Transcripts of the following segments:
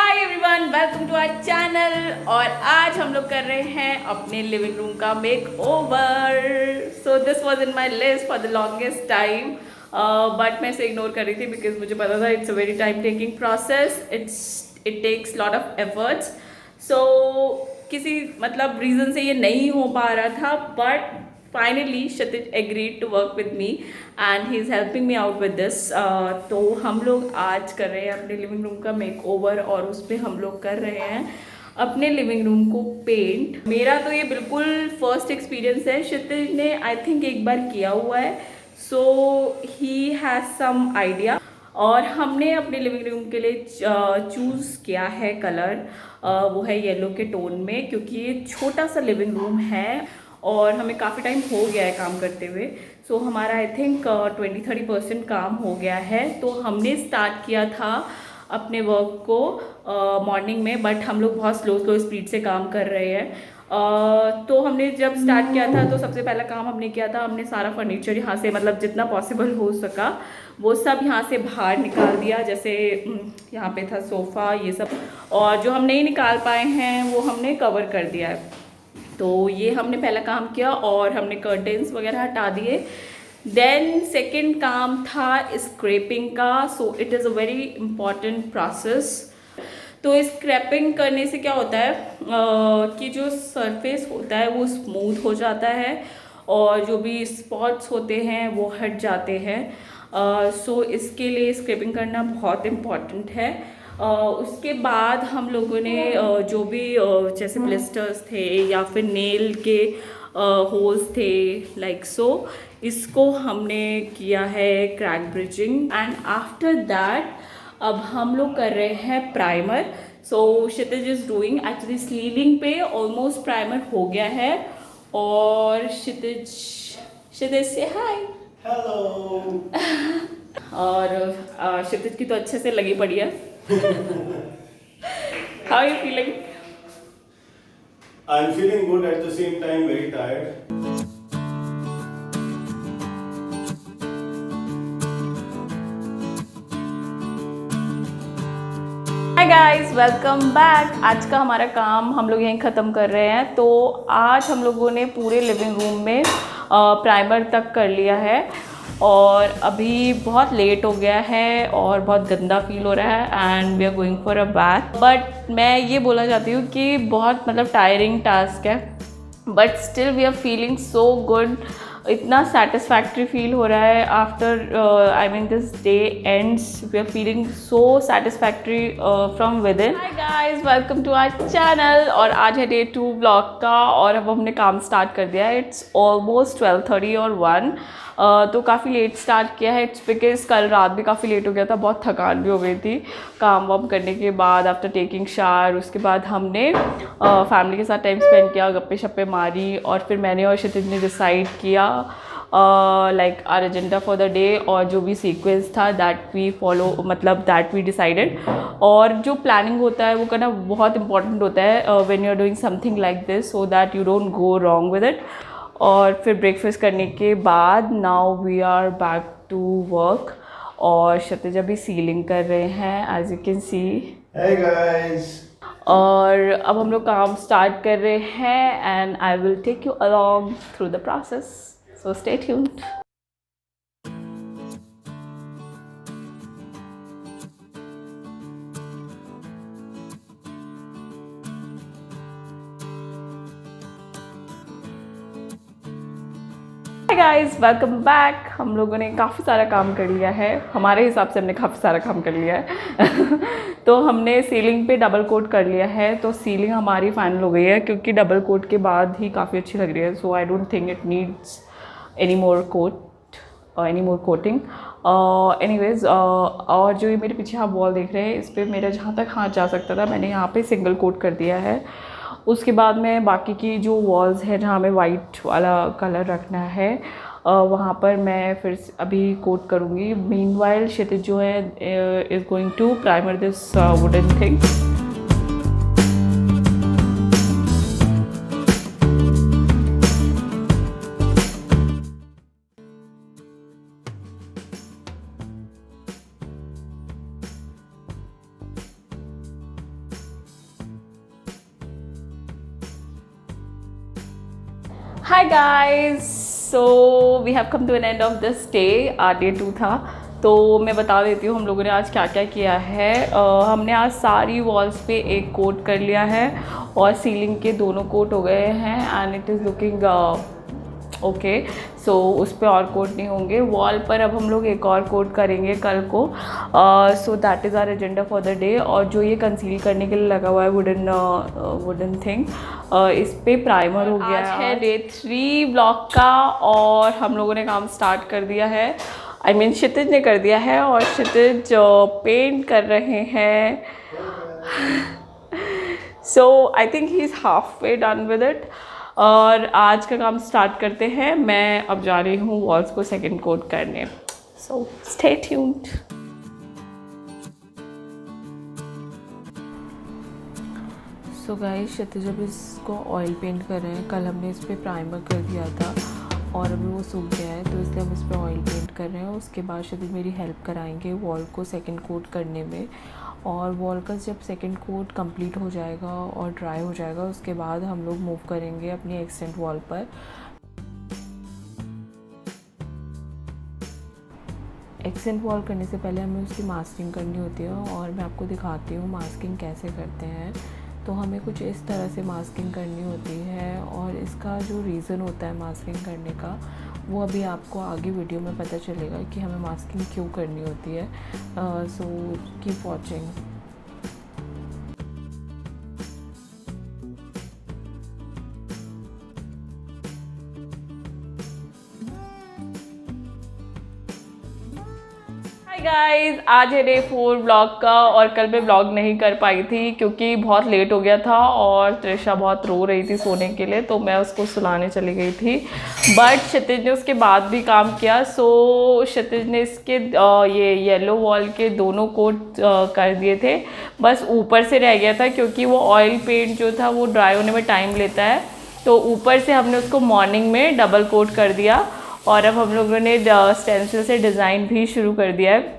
Hi everyone, welcome to our channel. और आज हम लोग कर रहे हैं अपने लिविंग रूम का makeover. So this was in my list for the longest time, but मैं इसे इग्नोर कर रही थी बिकॉज मुझे पता था it's a very time taking process, it takes lot of efforts. So किसी मतलब रीज़न से ये नहीं हो पा रहा था, but finally Kshitij agreed to work with me and he is helping me out with this. तो हम लोग आज कर रहे हैं अपने लिविंग रूम का मेक ओवर, और उस पर हम लोग कर रहे हैं अपने लिविंग रूम को पेंट। मेरा तो ये बिल्कुल फर्स्ट एक्सपीरियंस है, क्षितिज ने आई थिंक एक बार किया हुआ है, सो ही हैज़ सम आइडिया। और हमने अपने लिविंग रूम के लिए चूज़ किया है कलर, वो है येलो के टोन में, क्योंकि ये छोटा सा लिविंग रूम है और हमें काफ़ी टाइम हो गया है काम करते हुए। सो हमारा आई थिंक 20-30% काम हो गया है। तो हमने स्टार्ट किया था अपने वर्क को मॉर्निंग में, बट हम लोग बहुत स्लो स्पीड से काम कर रहे हैं। तो हमने जब स्टार्ट किया था तो सबसे पहला काम हमने किया था, हमने सारा फर्नीचर यहाँ से मतलब जितना पॉसिबल हो सका वो सब यहाँ से बाहर निकाल दिया। जैसे यहाँ पे था सोफ़ा, ये सब, और जो हम नहीं निकाल पाए हैं वो हमने कवर कर दिया है। तो ये हमने पहला काम किया और हमने कर्टेंस वगैरह हटा दिए। देन सेकंड काम था स्क्रैपिंग का। So it is a very important process. तो स्क्रैपिंग करने से क्या होता है कि जो सरफेस होता है वो स्मूथ हो जाता है और जो भी स्पॉट्स होते हैं वो हट जाते हैं। सो इसके लिए स्क्रैपिंग करना बहुत इम्पॉर्टेंट है। उसके बाद हम लोगों ने जो भी जैसे ब्लिस्टर्स थे या फिर नेल के होल्स थे लाइक सो, इसको हमने किया है crack bridging. And after that अब हम लोग कर रहे हैं primer. So Kshitij is doing actually ceiling पे ऑलमोस्ट प्राइमर हो गया है। और क्षितिज से हाय। हेलो। और क्षितिज की तो अच्छे से लगी पड़ी है। How are you feeling? I'm feeling good, at the same time very tired. Hi guys, welcome back. आज का हमारा काम हम लोग यहीं ख़त्म कर रहे हैं। तो आज हम लोगों ने पूरे लिविंग रूम में प्राइमर तक कर लिया है और अभी बहुत लेट हो गया है और बहुत गंदा फील हो रहा है and we are going for a bath. But मैं ये बोलना चाहती हूँ कि बहुत मतलब टायरिंग टास्क है, but still we are feeling so good. इतना सेटिस्फैक्ट्री फील हो रहा है after I mean this day ends, we are feeling so satisfactory from within. Hi guys, welcome to our channel. और आज है day 2 blog का और अब हमने काम स्टार्ट कर दिया है। इट्स ऑलमोस्ट 12:30 और 1, तो काफ़ी लेट स्टार्ट किया है। इट्स बिकॉज कल रात भी काफ़ी लेट हो गया था, बहुत थकान भी हो गई थी काम वाम करने के बाद आफ्टर टेकिंग शावर। उसके बाद हमने फैमिली के साथ टाइम स्पेंड किया, गप्पे शप्पे मारी, और फिर मैंने और क्षितिज ने डिसाइड किया like our agenda for the day और जो भी सीक्वेंस था दैट वी फॉलो, मतलब दैट वी डिसाइडेड। और जो प्लानिंग होता है वो करना बहुत इंपॉर्टेंट होता है when you are doing something like this, so that you don't go wrong with it. और फिर ब्रेकफास्ट करने के बाद now we are back to work और क्षितिज अभी सीलिंग कर रहे हैं as you can see. Hey guys. और अब हम लोग काम स्टार्ट कर रहे हैं and I will take you along through the process, so stay tuned. Guys, welcome back. हम लोगों ने काफ़ी सारा काम कर लिया है, हमारे हिसाब से हमने काफ़ी सारा काम कर लिया है। तो हमने सीलिंग पे डबल कोट कर लिया है, तो सीलिंग हमारी फाइनल हो गई है क्योंकि डबल कोट के बाद ही काफ़ी अच्छी लग रही है। So I don't think it needs any more coating. Anyways, और जो ये मेरे पीछे आप वॉल देख रहे हैं, इस पर मेरा जहाँ तक हाथ जा सकता था मैंने यहाँ पे सिंगल कोट कर दिया है। उसके बाद में बाकी की जो वॉल्स है जहाँ हमें वाइट वाला कलर रखना है वहाँ पर मैं फिर अभी कोट करूँगी। मीनवाइल क्षितिज जो है is going to primer this wooden thing. Hi guys, so we have come to an end of this day. Day 2 था, तो मैं बता देती हूँ हम लोगों ने आज क्या क्या किया है। हमने आज सारी वॉल्स पे एक कोट कर लिया है और सीलिंग के दोनों कोट हो गए हैं and it is looking okay. So उस पर और कोट नहीं होंगे। वॉल पर अब हम लोग एक और कोट करेंगे कल को। So that is our agenda for the day. और जो ये कंसील करने के लिए लगा हुआ है वुडन थिंग, इस पे प्राइमर हो गया। आज है डे 3 ब्लॉक का और हम लोगों ने काम स्टार्ट कर दिया है। आई मीन क्षितिज ने कर दिया है और क्षितिज पेंट कर रहे हैं। So I think he is half way done with it. और आज का काम स्टार्ट करते हैं। मैं अब जा रही हूँ वॉल्स को सेकंड कोट करने। So stay tuned. So guys, Kshitij जब इसको ऑयल पेंट कर रहे हैं। कल हमने इस पर प्राइमर कर दिया था और अभी वो सूख गया है, तो इसलिए हम इस पर ऑयल पेंट कर रहे हैं। उसके बाद क्षितिज मेरी हेल्प कराएंगे वॉल को सेकंड कोट करने में। और वॉल का जब सेकंड कोट कंप्लीट हो जाएगा और ड्राई हो जाएगा, उसके बाद हम लोग मूव करेंगे अपनी एक्सटेंट वॉल पर। एक्सटेंट वॉल करने से पहले हमें उसकी मास्किंग करनी होती है और मैं आपको दिखाती हूँ मास्किंग कैसे करते हैं। तो हमें कुछ इस तरह से मास्किंग करनी होती है और इसका जो रीज़न होता है मास्किंग करने का, वो अभी आपको आगे वीडियो में पता चलेगा कि हमें मास्किंग क्यों करनी होती है। So keep watching. गाइज, आज है डे 4 ब्लॉग का और कल मैं ब्लॉग नहीं कर पाई थी क्योंकि बहुत लेट हो गया था और त्रिशा बहुत रो रही थी सोने के लिए, तो मैं उसको सुलाने चली गई थी। बट क्षितिज ने उसके बाद भी काम किया। सो क्षितिज ने इसके ये येलो वॉल के दोनों कोट कर दिए थे। बस ऊपर से रह गया था क्योंकि वो ऑयल पेंट जो था वो ड्राई होने में टाइम लेता है, तो ऊपर से हमने उसको मॉर्निंग में डबल कोट कर दिया। और अब हम लोगों ने स्टेंसिल से डिज़ाइन भी शुरू कर दिया है।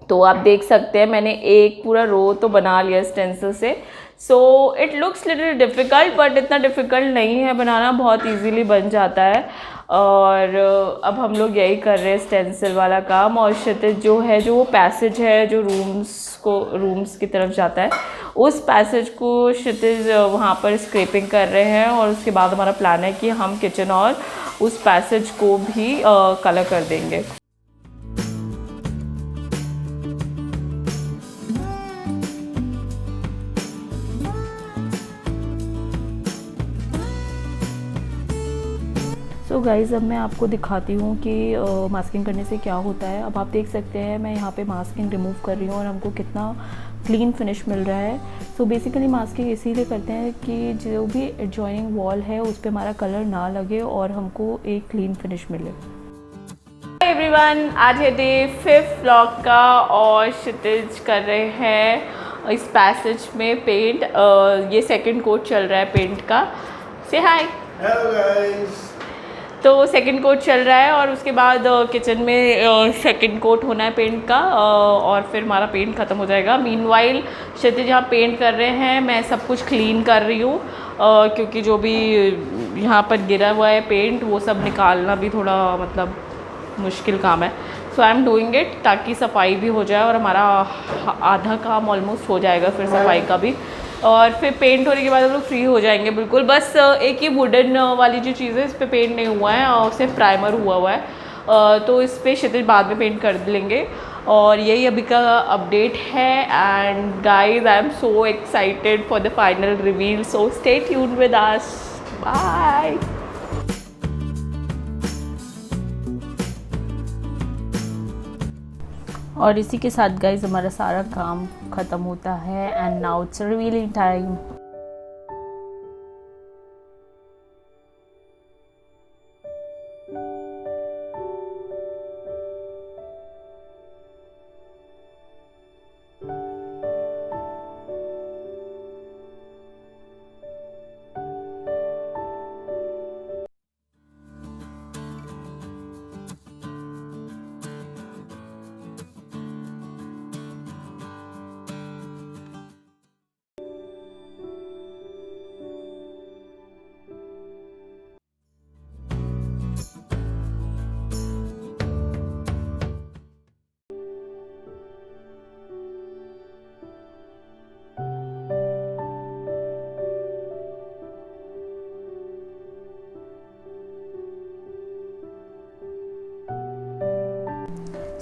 तो आप देख सकते हैं मैंने एक पूरा रो तो बना लिया स्टेंसिल से। So it looks little difficult, but इतना डिफ़िकल्ट नहीं है बनाना, बहुत इजीली बन जाता है। और अब हम लोग यही कर रहे हैं स्टेंसिल वाला काम। और क्षितिज जो है, जो वो पैसेज है जो रूम्स की तरफ जाता है, उस पैसेज को क्षितिज वहाँ पर स्क्रैपिंग कर रहे हैं। और उसके बाद हमारा प्लान है कि हम किचन और उस पैसेज को भी कलर कर देंगे। सो गाइज़, अब मैं आपको दिखाती हूँ कि मास्किंग करने से क्या होता है। अब आप देख सकते हैं मैं यहाँ पे मास्किंग रिमूव कर रही हूँ और हमको कितना क्लीन फिनिश मिल रहा है। सो बेसिकली मास्किंग इसीलिए करते हैं कि जो भी एडजॉइनिंग वॉल है उस पर हमारा कलर ना लगे और हमको एक क्लीन फिनिश मिले। एवरीवन, आज है डे 5 ब्लॉग का और क्षितिज कर रहे हैं इस पैसेज में पेंट। ये सेकंड कोट चल रहा है पेंट का। Say hi. Hello guys. तो सेकंड कोट चल रहा है और उसके बाद किचन में सेकंड कोट होना है पेंट का और फिर हमारा पेंट ख़त्म हो जाएगा। मीनवाइल क्षितिज जहाँ पेंट कर रहे हैं, मैं सब कुछ क्लीन कर रही हूँ क्योंकि जो भी यहाँ पर गिरा हुआ है पेंट, वो सब निकालना भी थोड़ा मतलब मुश्किल काम है। So I am doing it ताकि सफाई भी हो जाए और हमारा आधा काम ऑलमोस्ट हो जाएगा फिर सफाई का भी। और फिर पेंट होने के बाद हम लोग फ्री हो जाएंगे बिल्कुल। बस एक ही वुडन वाली जो चीज़ है, इस पर पेंट नहीं हुआ है और सिर्फ प्राइमर हुआ है, तो इस पर क्षितिज बाद में पेंट कर लेंगे। और यही अभी का अपडेट है। And guys, I am so excited for the final reveal, so stay tuned with us. Bye. और इसी के साथ गाइज हमारा सारा काम ख़त्म होता है and now it's revealing time.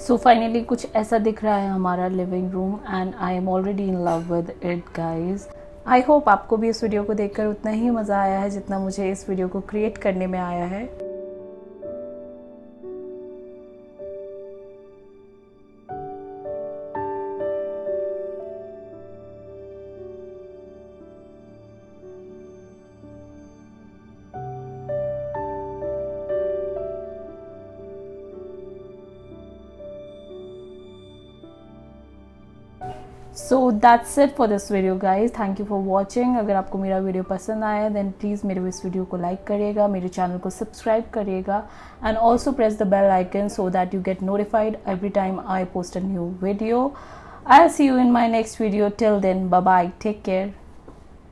So finally कुछ ऐसा दिख रहा है हमारा living room and I am already in love with it guys. I hope आपको भी इस वीडियो को देखकर उतना ही मज़ा आया है जितना मुझे इस वीडियो को क्रिएट करने में आया है। So that's it for this video guys, thank you for watching. अगर आपको मेरा वीडियो पसंद आया देन प्लीज़ मेरे इस वीडियो को लाइक करिएगा, मेरे चैनल को सब्सक्राइब करिएगा and also press the bell icon so that you get notified every time I post a new video. I see you in my next video. Till then bye bye, take care.